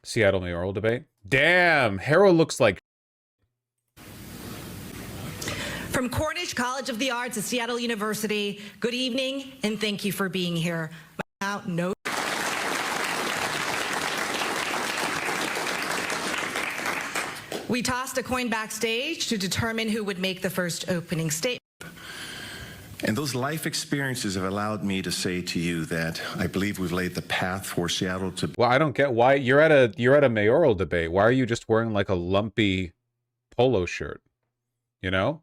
Seattle mayoral debate. Damn, Harold looks like. From Cornish College of the Arts at Seattle University, good evening and thank you for being here. No. We tossed a coin backstage to determine who would make the first opening statement. And those life experiences have allowed me to say to you that I believe we've laid the path for Seattle to. Well, I don't get why you're at a mayoral debate. Why are you just wearing like a lumpy polo shirt? You know?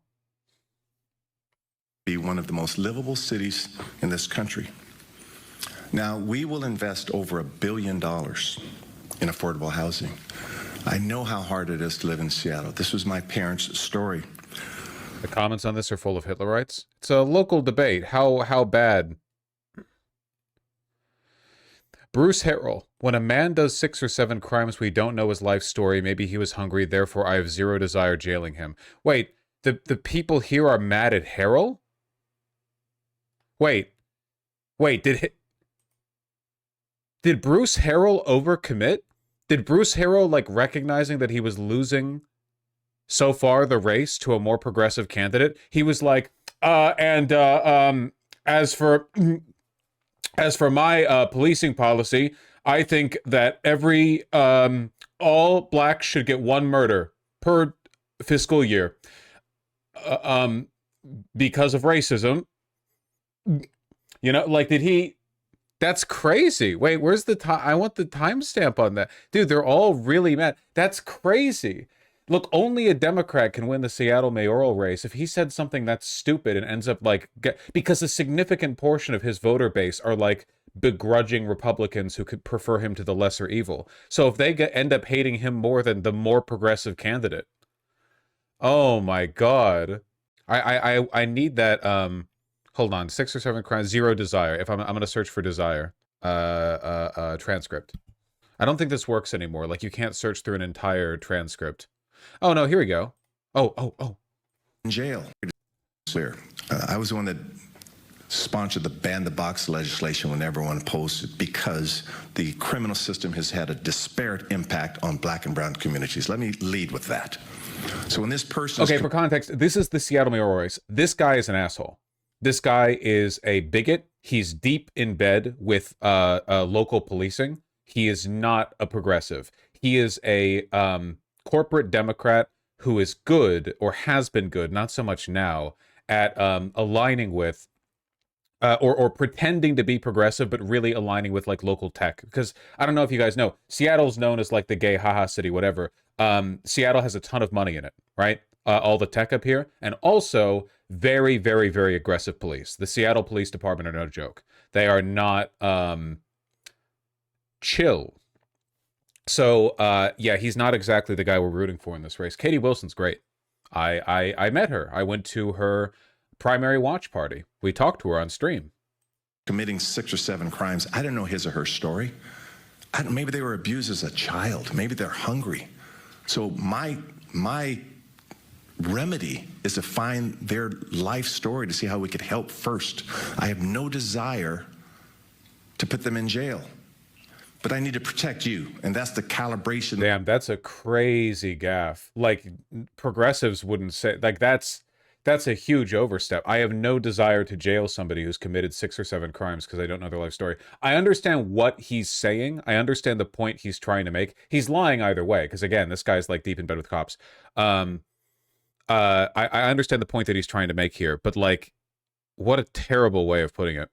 Be one of the most livable cities in this country. Now, we will invest over $1 billion in affordable housing. I know how hard it is to live in Seattle. This was my parents' story. The comments on this are full of Hitlerites. It's a local debate. How bad? Bruce Harrell. When a man does 6 or 7 crimes we don't know his life story, maybe he was hungry, therefore I have zero desire jailing him. Wait, the people here are mad at Harrell? Wait, did Bruce Harrell overcommit? Did Bruce Harrell, like, recognizing that he was losing so far the race to a more progressive candidate, he was like, as for my policing policy, I think that all blacks should get 1 murder per fiscal year, because of racism. You know, like, did he? That's crazy. Wait, where's the time? I want the timestamp on that. Dude, they're all really mad. That's crazy. Look, only a Democrat can win the Seattle mayoral race. If he said something that's stupid and ends up like, because a significant portion of his voter base are like begrudging Republicans who could prefer him to the lesser evil. So if they end up hating him more than the more progressive candidate, oh my God, I need that. Hold on, 6 or 7 crimes, zero desire. If I'm gonna search for desire, transcript. I don't think this works anymore. Like, you can't search through an entire transcript. Oh no, here we go. Oh. In jail. Clear. I was the one that sponsored the ban the box legislation when everyone opposed it because the criminal system has had a disparate impact on black and brown communities. Let me lead with that. So when this person... Okay, for context, this is the Seattle mayoral race. This guy is an asshole. This guy is a bigot. He's deep in bed with local policing. He is not a progressive. He is a corporate Democrat who is good, or has been good, not so much now, at aligning with or pretending to be progressive, but really aligning with like local tech. Because I don't know if you guys know, Seattle's known as like the gay haha city, whatever. Seattle has a ton of money in it, right? All the tech up here, and also very, very, very aggressive police. The Seattle Police Department are no joke. They are not chill. So yeah, he's not exactly the guy we're rooting for in this race. Katie Wilson's great. I met her. I went to her primary watch party. We talked to her on stream. Committing 6 or 7 crimes. I don't know his or her story. Maybe they were abused as a child. Maybe they're hungry. So my remedy is to find their life story to see how we could help first. I have no desire to put them in jail, but I need to protect you, and that's the calibration. Damn, that's a crazy gaffe. Like, progressives wouldn't say, like, that's a huge overstep. I have no desire to jail somebody who's committed 6 or 7 crimes because I don't know their life story. I understand what he's saying. I understand the point he's trying to make. He's lying either way, because again, this guy's like deep in bed with cops. I understand the point that he's trying to make here, but like, what a terrible way of putting it.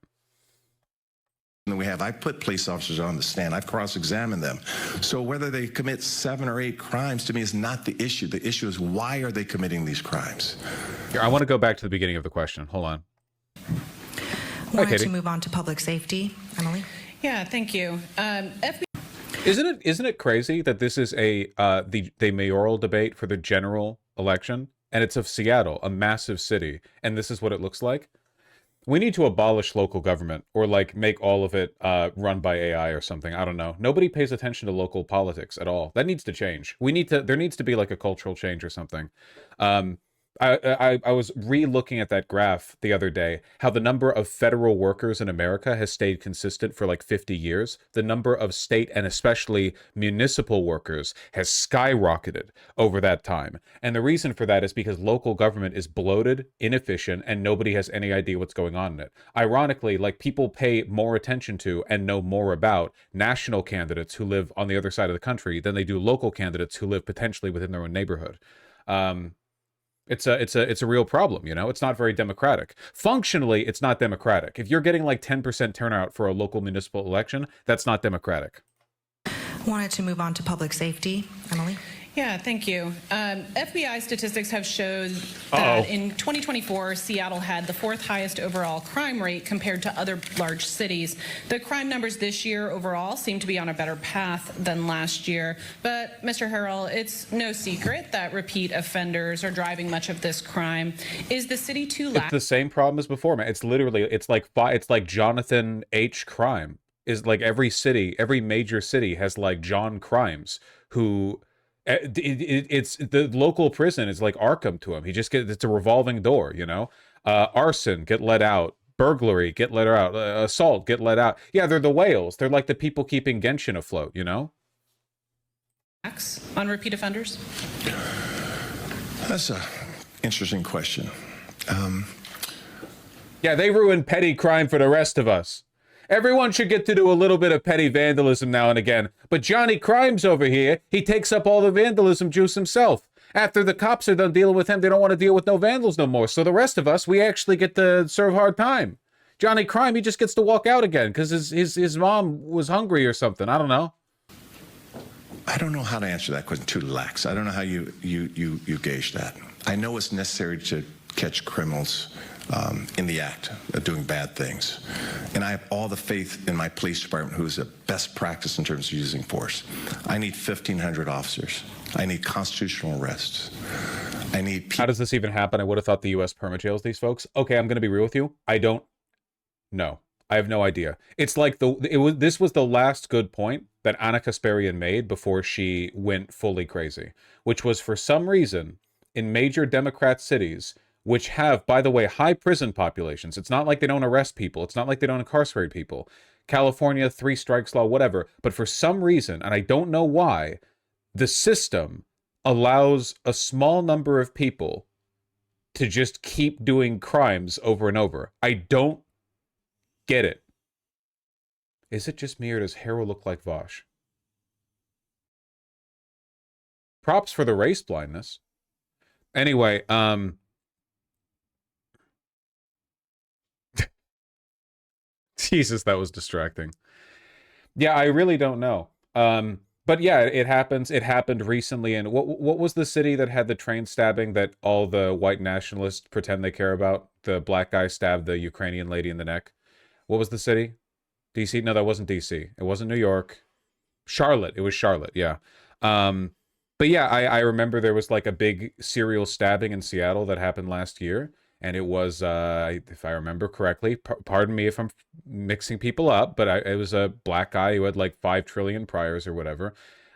I've put police officers on the stand. I've cross-examined them. So whether they commit 7 or 8 crimes to me is not the issue. The issue is, why are they committing these crimes? Here, I want to go back to the beginning of the question. Hold on. Wanted to move on to public safety, Emily. Yeah, thank you. Isn't it crazy that this is the mayoral debate for the general election, and it's of Seattle, a massive city, and this is what it looks like? We need to abolish local government, or like make all of it run by AI or something. I don't know. Nobody pays attention to local politics at all. That needs to change. There needs to be like a cultural change or something. I was re-looking at that graph the other day, how the number of federal workers in America has stayed consistent for like 50 years. The number of state and especially municipal workers has skyrocketed over that time. And the reason for that is because local government is bloated, inefficient, and nobody has any idea what's going on in it. Ironically, like people pay more attention to and know more about national candidates who live on the other side of the country than they do local candidates who live potentially within their own neighborhood. It's a real problem, you know? It's not very democratic. Functionally, it's not democratic. If you're getting like 10% turnout for a local municipal election, that's not democratic. Wanted to move on to public safety. Emily? Yeah, thank you. FBI statistics have showed that in 2024, Seattle had the 4th highest overall crime rate compared to other large cities. The crime numbers this year overall seem to be on a better path than last year. But, Mr. Harrell, it's no secret that repeat offenders are driving much of this crime. Is the city too lax? It's the same problem as before, man. It's literally, it's like Jonathan H. Crime. Is like every city, every major city has like John Crimes who... it's the local prison is like Arkham to him. He just gets, it's a revolving door, you know. Arson, get let out. Burglary, get let out. Assault, get let out. Yeah, they're the whales. They're like the people keeping Genshin afloat, you know. On repeat offenders? That's a interesting question. Yeah, they ruin petty crime for the rest of us. Everyone should get to do a little bit of petty vandalism now and again. But Johnny Crimes over here, he takes up all the vandalism juice himself. After the cops are done dealing with him, they don't want to deal with no vandals no more. So the rest of us, we actually get to serve hard time. Johnny Crime, he just gets to walk out again because his mom was hungry or something. I don't know. I don't know how to answer that question. Too lax. I don't know how you gauge that. I know it's necessary to catch criminals in the act of doing bad things. And I have all the faith in my police department, who is a best practice in terms of using force. I need 1,500 officers. I need constitutional arrests. I need people. How does this even happen? I would have thought the U.S. perma-jails these folks. Okay, I'm going to be real with you. I don't know. I have no idea. It's like this was the last good point that Anna Kasparian made before she went fully crazy, which was for some reason in major Democrat cities, which have, by the way, high prison populations. It's not like they don't arrest people. It's not like they don't incarcerate people. California, 3 strikes law, whatever. But for some reason, and I don't know why, the system allows a small number of people to just keep doing crimes over and over. I don't get it. Is it just me, or does Harrow look like Vosh? Props for the race blindness. Anyway, Jesus, that was distracting. Yeah, I really don't know. But yeah, it happens. It happened recently. And what was the city that had the train stabbing that all the white nationalists pretend they care about? The black guy stabbed the Ukrainian lady in the neck. What was the city? DC? No, that wasn't DC. It wasn't New York. Charlotte. It was Charlotte. Yeah. But yeah, I remember there was like a big serial stabbing in Seattle that happened last year. And it was, if I remember correctly, pardon me if I'm mixing people up, but it was a black guy who had like 5 trillion priors or whatever.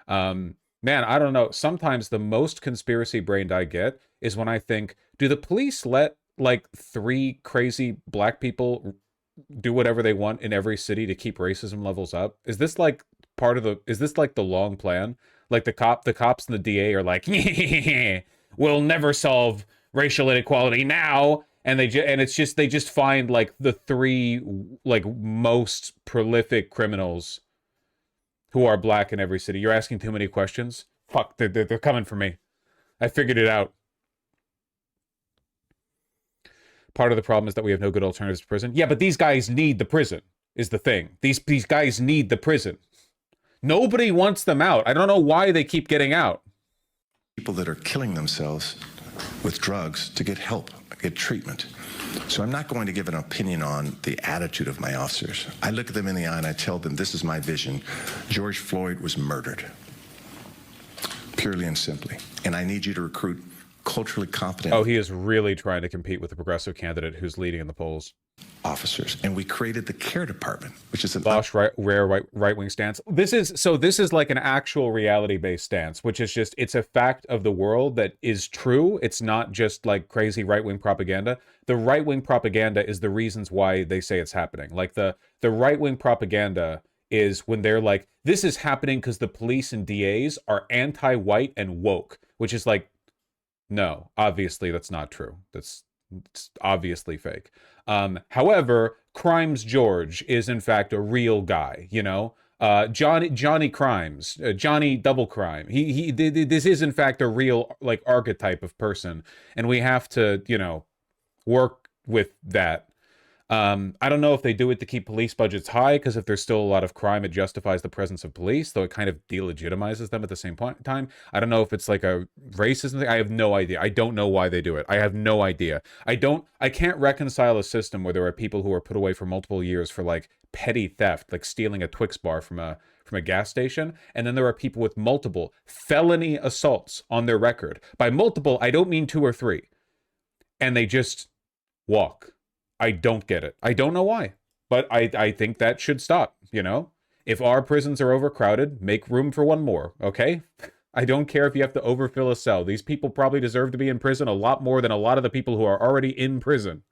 Man, I don't know. Sometimes the most conspiracy brained I get is when I think, do the police let like 3 crazy black people do whatever they want in every city to keep racism levels up? Is this like is this like the long plan? Like the cops and the DA are like, we'll never solve racial inequality now, and they just find like the 3 like most prolific criminals who are black in every city. You're asking too many questions. Fuck, they're coming for me. I figured it out. Part of the problem is that we have no good alternatives to prison. Yeah, but these guys need the prison, is the thing. These guys need the prison. Nobody wants them out. I don't know why they keep getting out. People that are killing themselves with drugs to get help, get treatment. So I'm not going to give an opinion on the attitude of my officers. I look at them in the eye and I tell them, this is my vision. George Floyd was murdered, purely and simply. And I need you to recruit culturally competent. Oh, he is really trying to compete with the progressive candidate who's leading in the polls. officers, and we created the care department, which is an Bosch rare right-wing stance. This is like an actual reality-based stance, which is just, it's a fact of the world that is true. It's not just like crazy right-wing propaganda. The right-wing propaganda is the reasons why they say it's happening. Like the right-wing propaganda is when they're like, this is happening because the police and DAs are anti-white and woke, which is like, no, obviously that's not true. It's obviously fake. However, Crimes George is in fact a real guy, you know? Johnny Crimes, Johnny Double Crime. This is in fact a real like archetype of person, and we have to, you know, work with that. I don't know if they do it to keep police budgets high, because if there's still a lot of crime, it justifies the presence of police, though it kind of delegitimizes them at the same point in time. I don't know if it's like a racism thing. I have no idea. I don't know why they do it. I have no idea. I can't reconcile a system where there are people who are put away for multiple years for like petty theft, like stealing a Twix bar from a gas station, and then there are people with multiple felony assaults on their record. By multiple, I don't mean 2 or 3. And they just walk. I don't get it. I don't know why, but I think that should stop, you know? If our prisons are overcrowded, make room for one more, okay? I don't care if you have to overfill a cell. These people probably deserve to be in prison a lot more than a lot of the people who are already in prison.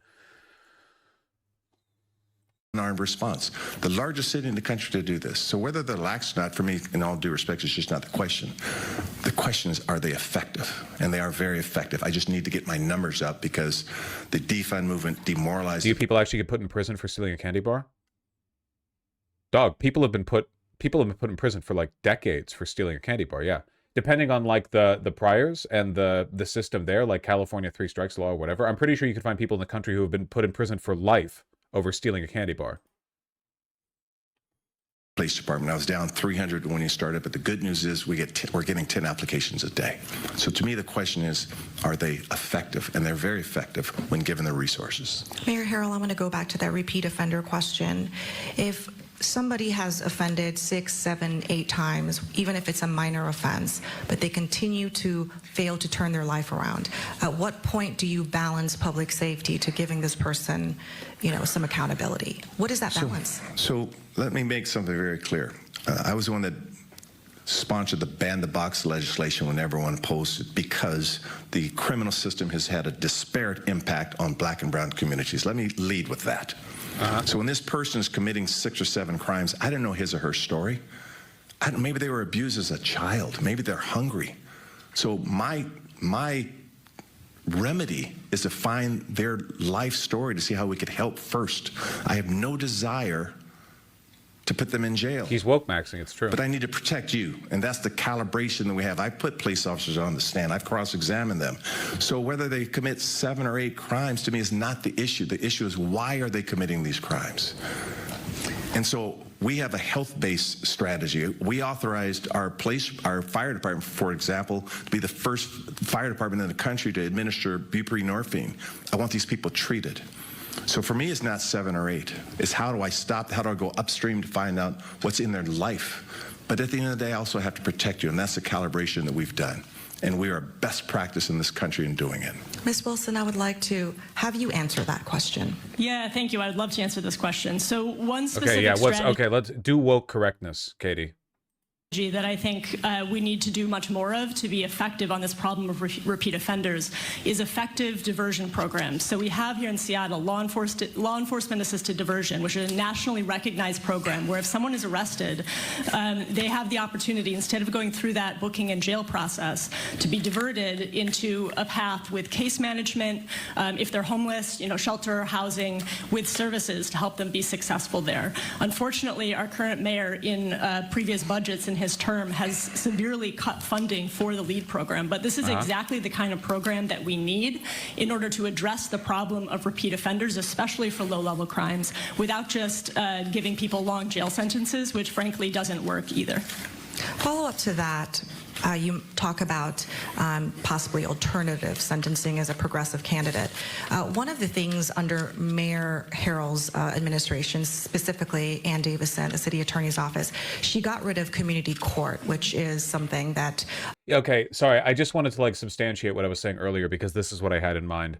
Armed response, the largest city in the country to do this. So whether they're lax or not, for me, in all due respect, is just not the question. The question is, are they effective? And they are very effective. I just need to get my numbers up, because the defund movement demoralized. Do you people actually get put in prison for stealing a candy bar? Dog, people have been put in prison for like decades for stealing a candy bar. Yeah, depending on like the priors and the system there, like California 3 strikes law or whatever. I'm pretty sure you can find people in the country who have been put in prison for life over stealing a candy bar. Police department. I was down 300 when you started, but the good news is we're getting 10 applications a day. So to me, the question is, are they effective? And they're very effective when given the resources. Mayor Harrell, I want to go back to that repeat offender question. If somebody has offended 6, 7, 8 times, even if it's a minor offense, but they continue to fail to turn their life around, at what point do you balance public safety to giving this person, you know, some accountability? What is that balance? So let me make something very clear. I was the one that sponsored the ban the box legislation when everyone opposed it, because the criminal system has had a disparate impact on black and brown communities. Let me lead with that. So when this person is committing 6 or 7 crimes, I don't know his or her story. Maybe they were abused as a child. Maybe they're hungry. So my remedy is to find their life story to see how we could help first. I have no desire to put them in jail. He's woke maxing, it's true. But I need to protect you, and that's the calibration that we have. I put police officers on the stand. I've cross-examined them. So whether they commit 7 or 8 crimes, to me, is not the issue. The issue is, why are they committing these crimes? And so we have a health-based strategy. We authorized our fire department, for example, to be the first fire department in the country to administer buprenorphine. I want these people treated. So for me, it's not 7 or 8. It's how do I stop? How do I go upstream to find out what's in their life? But at the end of the day, I also have to protect you, and that's the calibration that we've done. And we are best practice in this country in doing it. Ms. Wilson, I would like to have you answer that question. Yeah, thank you. I'd love to answer this question. So one specific let's do woke correctness, Katie. That I think we need to do much more of to be effective on this problem of repeat offenders is effective diversion programs. So we have here in Seattle law enforcement assisted diversion, which is a nationally recognized program where if someone is arrested, they have the opportunity, instead of going through that booking and jail process, to be diverted into a path with case management, if they're homeless, you know, shelter, housing, with services to help them be successful there. Unfortunately, our current mayor in previous budgets in his term has severely cut funding for the LEAD program, but this is exactly the kind of program that we need in order to address the problem of repeat offenders, especially for low-level crimes, without just giving people long jail sentences, which frankly doesn't work either. Follow up to that. You talk about possibly alternative sentencing as a progressive candidate. One of the things under Mayor Harrell's administration, specifically Ann Davison, the city attorney's office, she got rid of community court, which is something that... Okay, sorry, I just wanted to like substantiate what I was saying earlier, because this is what I had in mind.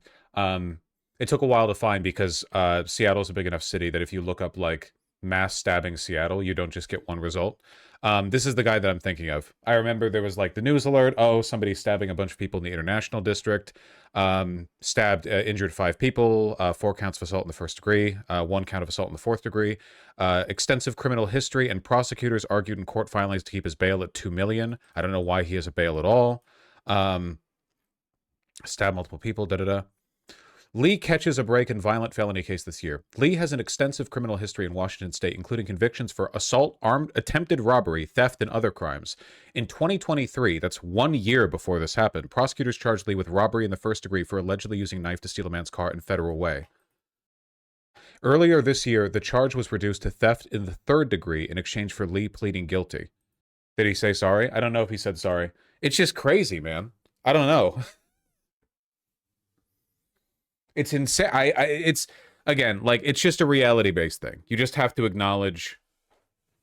It took a while to find because Seattle's a big enough city that if you look up like mass stabbing Seattle, you don't just get one result. This is the guy that I'm thinking of. I remember there was like the news alert. Oh, somebody stabbing a bunch of people in the International District. Injured 5 people. 4 counts of assault in the first degree. 1 count of assault in the fourth degree. Extensive criminal history, and prosecutors argued in court filings to keep his bail at $2 million. I don't know why he has a bail at all. Stabbed multiple people. Da da da. Lee catches a break in violent felony case this year. Lee has an extensive criminal history in Washington state, including convictions for assault, armed attempted robbery, theft, and other crimes. In 2023, that's 1 year before this happened, prosecutors charged Lee with robbery in the first degree for allegedly using a knife to steal a man's car in Federal Way. Earlier this year, the charge was reduced to theft in the third degree in exchange for Lee pleading guilty. Did he say sorry? I don't know if he said sorry. It's just crazy, man. I don't know. It's insane. It's, again, like, it's just a reality-based thing. You just have to acknowledge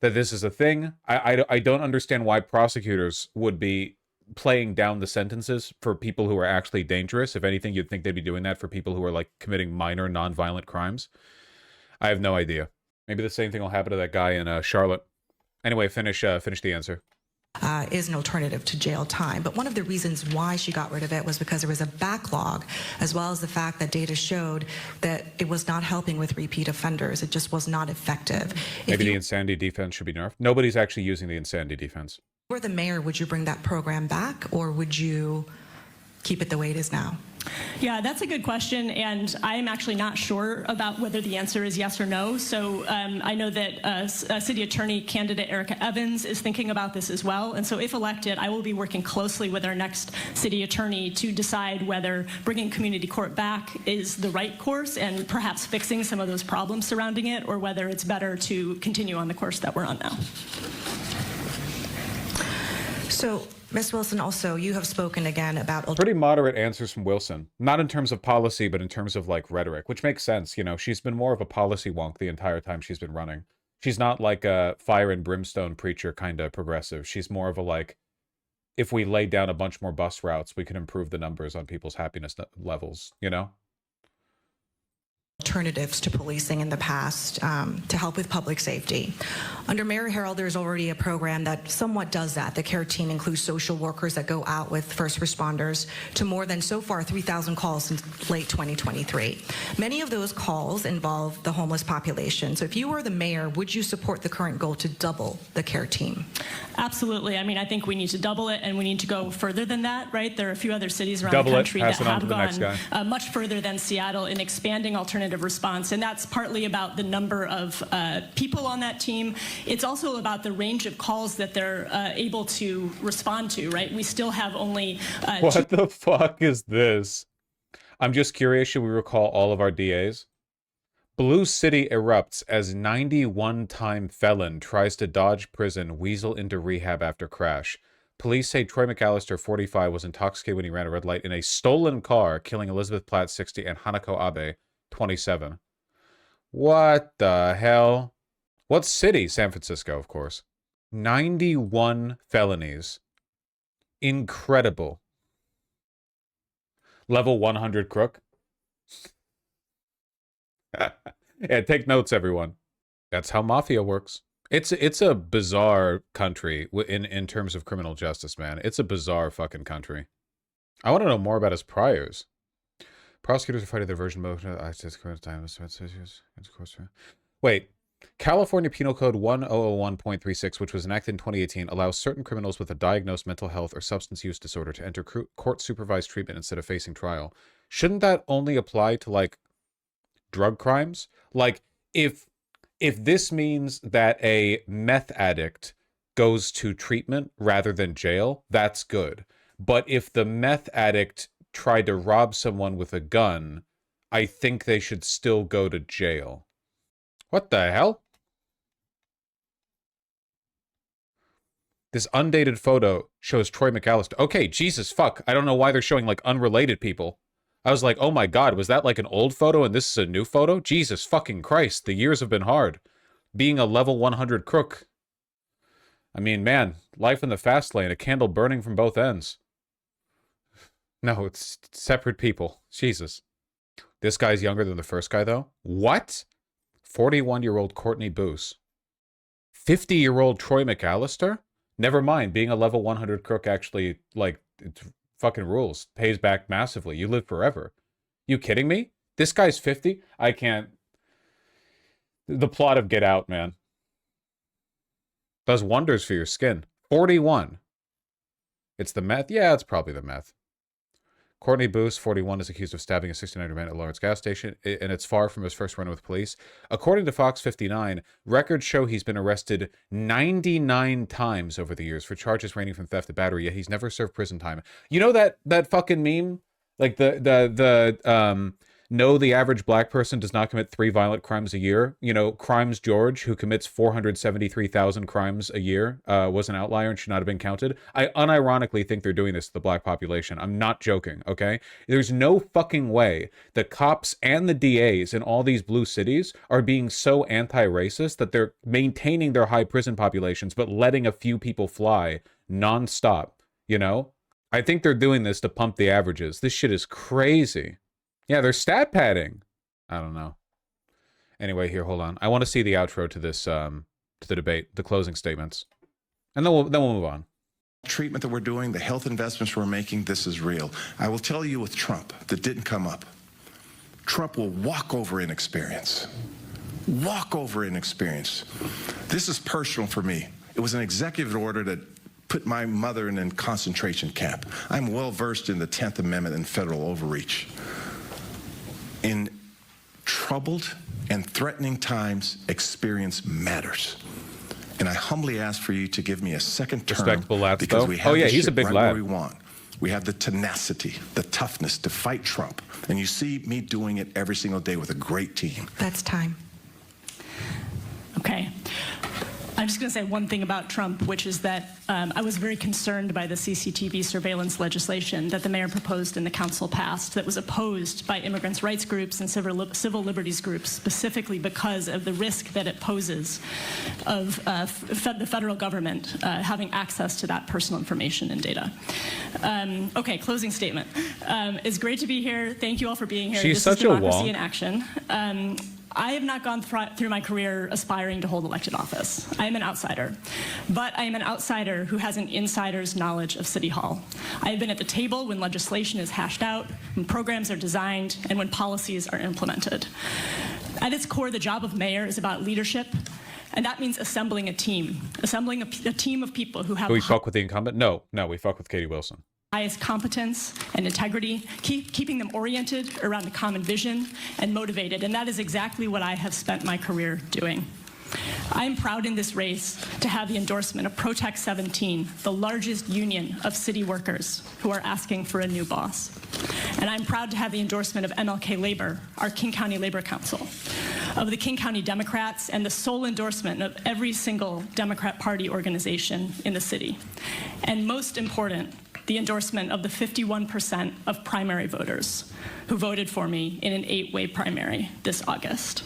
that this is a thing. I don't understand why prosecutors would be playing down the sentences for people who are actually dangerous. If anything, you'd think they'd be doing that for people who are, like, committing minor non-violent crimes. I have no idea. Maybe the same thing will happen to that guy in Charlotte. Anyway, finish the answer. Is an alternative to jail time. But one of the reasons why she got rid of it was because there was a backlog, as well as the fact that data showed that it was not helping with repeat offenders. It just was not effective. Maybe the insanity defense should be nerfed. Nobody's actually using the insanity defense. If you were the mayor, would you bring that program back, or would you keep it the way it is now? Yeah, that's a good question, and I am actually not sure about whether the answer is yes or no. So I know that City Attorney candidate Erica Evans is thinking about this as well, and so if elected, I will be working closely with our next City Attorney to decide whether bringing community court back is the right course and perhaps fixing some of those problems surrounding it, or whether it's better to continue on the course that we're on now. So, Ms. Wilson, also, you have spoken again about... Pretty moderate answers from Wilson. Not in terms of policy, but in terms of, like, rhetoric, which makes sense. You know, she's been more of a policy wonk the entire time she's been running. She's not like a fire and brimstone preacher kind of progressive. She's more of a, like, if we lay down a bunch more bus routes, we can improve the numbers on people's happiness levels, you know? Alternatives to policing in the past to help with public safety. Under Mayor Harrell, there's already a program that somewhat does that. The care team includes social workers that go out with first responders to more than, so far, 3,000 calls since late 2023. Many of those calls involve the homeless population. So if you were the mayor, would you support the current goal to double the care team? Absolutely. I mean, I think we need to double it, and we need to go further than that, right? There are a few other cities around the country that have gone much further than Seattle in expanding alternative response, and that's partly about the number of people on that team. It's also about the range of calls that they're able to respond to, right? We still have only... what the fuck is this? I'm just curious, should we recall all of our DAs? Blue City erupts as 91-time felon tries to dodge prison, weasel into rehab after crash. Police say Troy McAllister, 45, was intoxicated when he ran a red light in a stolen car, killing Elizabeth Platt, 60, and Hanako Abe, 27. What the hell? What city? San Francisco, of course. 91 felonies. Incredible. Level 100 crook. Yeah, take notes, everyone. That's how mafia works. It's a bizarre country in terms of criminal justice, man. It's a bizarre fucking country. I want to know more about his priors. Prosecutors are fighting their version of Wait. California Penal Code 1001.36, which was enacted in 2018, allows certain criminals with a diagnosed mental health or substance use disorder to enter court-supervised treatment instead of facing trial. Shouldn't that only apply to, like, drug crimes? Like, if this means that a meth addict goes to treatment rather than jail, that's good. But if the meth addict tried to rob someone with a gun, I think they should still go to jail. What the hell? This undated photo shows Troy McAllister. Okay, Jesus fuck. I don't know why they're showing, like, unrelated people. I was like, oh my god, was that like an old photo and this is a new photo? Jesus fucking Christ, the years have been hard. Being a level 100 crook. I mean, man, life in the fast lane, a candle burning from both ends. No, it's separate people. Jesus. This guy's younger than the first guy, though. What? 41-year-old Courtney Boose. 50-year-old Troy McAllister? Never mind, being a level 100 crook actually, like, it fucking rules. Pays back massively. You live forever. You kidding me? This guy's 50? I can't. The plot of Get Out, man. Does wonders for your skin. 41. It's the meth? Yeah, it's probably the meth. Courtney Boose, 41, is accused of stabbing a 69-year-old man at Lawrence gas station, and it's far from his first run with police. According to Fox 59, records show he's been arrested 99 times over the years for charges ranging from theft to battery, yet he's never served prison time. You know that fucking meme? Like no, the average black person does not commit 3 violent crimes a year. You know, Crimes George, who commits 473,000 crimes a year, was an outlier and should not have been counted. I unironically think they're doing this to the black population. I'm not joking, okay? There's no fucking way the cops and the DAs in all these blue cities are being so anti-racist that they're maintaining their high prison populations but letting a few people fly nonstop, you know? I think they're doing this to pump the averages. This shit is crazy. Yeah, they're stat padding. I don't know. Anyway, here, hold on. I want to see the outro to this, to the debate, the closing statements, and then we'll move on. Treatment that we're doing, the health investments we're making, this is real. I will tell you with Trump, that didn't come up. Trump will walk over inexperience. Walk over inexperience. This is personal for me. It was an executive order that put my mother in a concentration camp. I'm well versed in the 10th Amendment and federal overreach. In troubled and threatening times, experience matters. And I humbly ask for you to give me a second term. Respectable lads, because though. we have He's a big right lad. where we want. We have the tenacity, the toughness to fight Trump. And you see me doing it every single day with a great team. That's time. Okay. I'm just going to say one thing about Trump, which is that I was very concerned by the CCTV surveillance legislation that the mayor proposed and the council passed that was opposed by immigrants' rights groups and civil liberties groups, specifically because of the risk that it poses of the federal government having access to that personal information and data. Okay, closing statement. It's great to be here. Thank you all for being here. She's This such is a democracy wonk. in action. I have not gone through my career aspiring to hold elected office. I am an outsider, but I am an outsider who has an insider's knowledge of City Hall. I have been at the table when legislation is hashed out, when programs are designed, and when policies are implemented. At its core, the job of mayor is about leadership, and that means assembling a team of people who have Do we fuck with the incumbent? No, we fuck with Katie Wilson. highest competence and integrity, keeping them oriented around a common vision and motivated. And that is exactly what I have spent my career doing. I am proud in this race to have the endorsement of Protect 17, the largest union of city workers who are asking for a new boss. And I'm proud to have the endorsement of MLK Labor, our King County Labor Council, of the King County Democrats, and the sole endorsement of every single Democrat Party organization in the city. And most important, the endorsement of the 51% of primary voters who voted for me in an 8-way primary this August.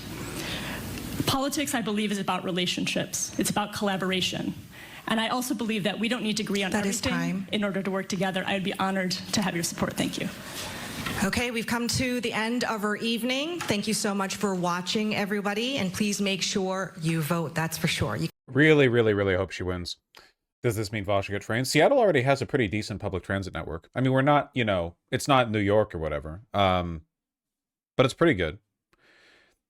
Politics, I believe, is about relationships. It's about collaboration. And I also believe that we don't need to agree on everything in order to work together. I would be honored to have your support. Thank you. Okay, we've come to the end of our evening. Thank you so much for watching, everybody. And please make sure you vote, that's for sure. Really, really, really hope she wins. Does this mean Vosh should get trained? Seattle already has a pretty decent public transit network. I mean, we're not, you know, it's not New York or whatever. But it's pretty good.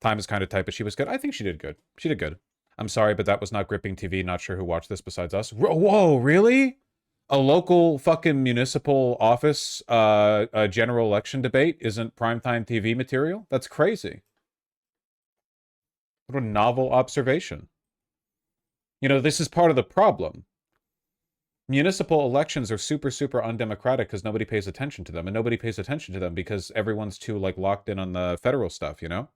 Time is kind of tight, but she was good. I think she did good. She did good. I'm sorry, but that was not gripping TV. Not sure who watched this besides us. Whoa, really? A local fucking municipal office a general election debate isn't primetime TV material? That's crazy. What a novel observation. You know, this is part of the problem. Municipal elections are super, super undemocratic because nobody pays attention to them. And nobody pays attention to them because everyone's too, like, locked in on the federal stuff, you know?